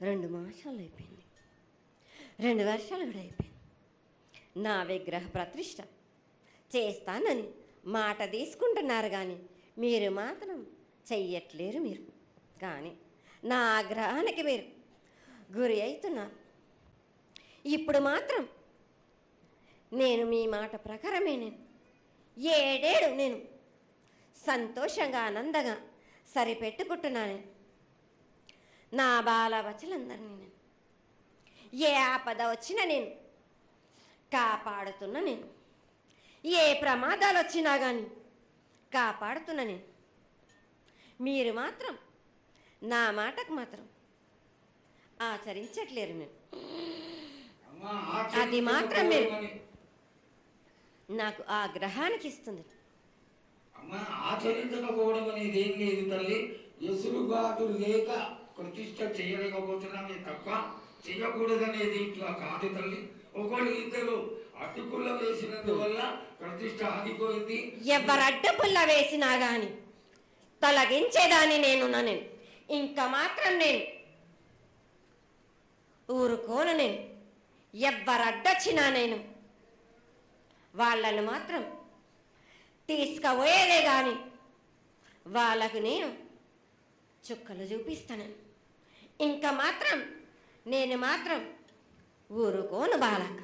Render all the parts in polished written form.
2 మాసాలు అయిపోయింది, 2 వర్షాలు కూడా అయిపోయింది. నా విగ్రహ ప్రతిష్ట చేస్తానని మాట తీసుకుంటున్నారు, కానీ మీరు మాత్రం చెయ్యట్లేరు. మీరు కానీ నా ఆగ్రహానికి మీరు గురి అవుతున్నారు. ఇప్పుడు మాత్రం నేను మీ మాట ప్రకారమే నేను 7 ఏళ్ళు నేను సంతోషంగా ఆనందంగా సరిపెట్టుకుంటున్నాను. నా బాలవచలందరినీ నేను ఏ ఆపద వచ్చినా నేను కాపాడుతున్నా. నేను ఏ ప్రమాదాలు వచ్చినా కానీ కాపాడుతున్నా. నేను మీరు మాత్రం నా మాటకు మాత్రం ఆచరించట్లేరు. మీరు అది మాత్రం మీరు నాకు ఆ గ్రహానికి ఇస్తుంది. ఆచరించకపోవడం అనేది ఏం లేదు తల్లి. ఎసురుబాటు లేక ప్రతిష్ట చేయలేకపోతున్నామే తప్ప చేయకూడదనేది ఇట్లా కాదు తల్లి. ఒకళ్ళు ఇద్దరు అడ్డుపుల్ల వేసినందువల్ల ప్రతిష్ట ఆగిపోయింది. ఎవరు అడ్డుపుల్ల వేసినా గాని తొలగించేదాన్ని నేను. ఇంకా మాత్రం నేను ఊరుకోను. నేను ఎవరు అడ్డొచ్చినా నేను వాళ్ళను మాత్రం తీసుకుపోయేదే కానీ వాళ్ళకు నేను చుక్కలు చూపిస్తాను. ఇంకా మాత్రం నేను మాత్రం ఊరుకోను బాలక.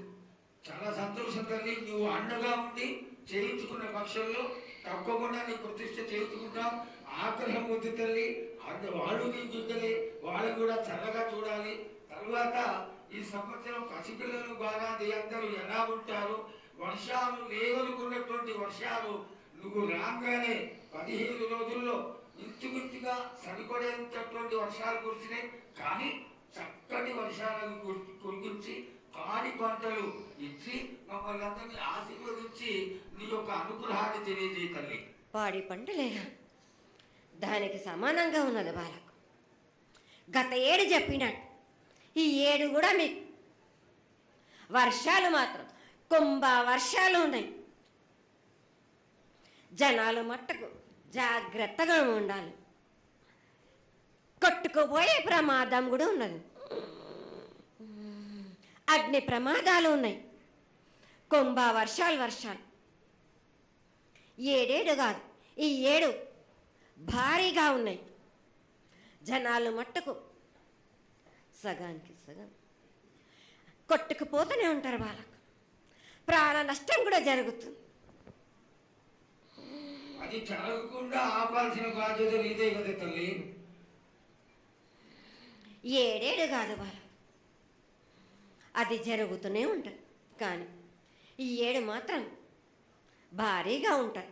చాలా సంతోషం తల్లి. నువ్వు అండగా ఉండి చేయించుకున్న పక్షంలో తప్పకుండా నీ ప్రతిష్ట చేయించుకుంటాం. ఆగ్రహం వద్దు తల్లి. వాళ్ళు నీ బిడ్డలే, వాళ్ళు కూడా చల్లగా చూడాలి. తర్వాత ఈ సంవత్సరం పసిపిల్లలు బాగా అందరూ ఎలా ఉంటారు. వర్షాలు లేవనుకున్నటువంటి వర్షాలు నువ్వు రాగానే 15 రోజుల్లో ఇంచుమించుగా సరిపడేటటువంటి వర్షాలు కురిసినాయి. కానీ చక్కటి వర్షాలను కురిపించి పాడి పంటలు ఇచ్చి మమ్మల్ని అందరినీ ఆశీర్వదించి నీ యొక్క అనుగ్రహాన్ని తెలియజేయ తల్లి. పాడి పంటలేగా దానికి సమానంగా ఉన్నది బాలకు. గత 7 చెప్పినట్టు ఈ 7 కూడా మీకు వర్షాలు మాత్రం కుంభ వర్షాలు ఉన్నాయి. జనాలు మట్టుకు జాగ్రత్తగా ఉండాలి. కొట్టుకుపోయే ప్రమాదం కూడా ఉన్నది. అగ్ని ప్రమాదాలు ఉన్నాయి. కుంభ వర్షాలు 7 కాదు, ఈ 7 భారీగా ఉన్నాయి. జనాలు మట్టుకు సగానికి సగం కొట్టుకుపోతూనే ఉంటారు. వాళ్ళకు ప్రాణ నష్టం కూడా జరుగుతుంది. అది జరగకుండా ఆపాల్సిన బాధ్యత నీదే కదా తల్లి. 7 కాదు వాళ్ళ, అది జరుగుతూనే ఉంటుంది. కానీ ఈ 7 మాత్రం భారీగా ఉంటాయి.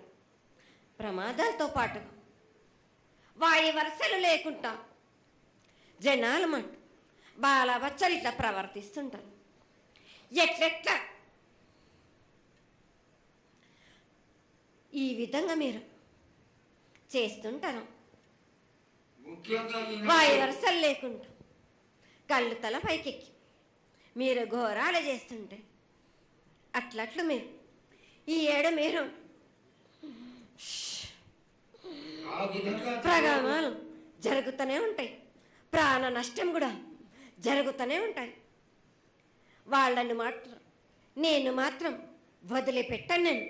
ప్రమాదాలతో పాటు వాడి వరుసలు లేకుండా జనాలు మట్టు బాలబచ్చలు ఇట్లా ప్రవర్తిస్తుంటారు. ఎట్లెట్లా ఈ విధంగా మీరు చేస్తుంటారు. వాయు వరుసలు లేకుండా కళ్ళు తల పైకెక్కి మీరు ఘోరాలు చేస్తుంటే అట్లట్లు మీరు ఈ 7 మీరు ప్రమాదాలు జరుగుతూనే ఉంటాయి. ప్రాణ నష్టం కూడా జరుగుతూనే ఉంటాయి. వాళ్ళని మాత్రం నేను మాత్రం వదిలిపెట్టను. నేను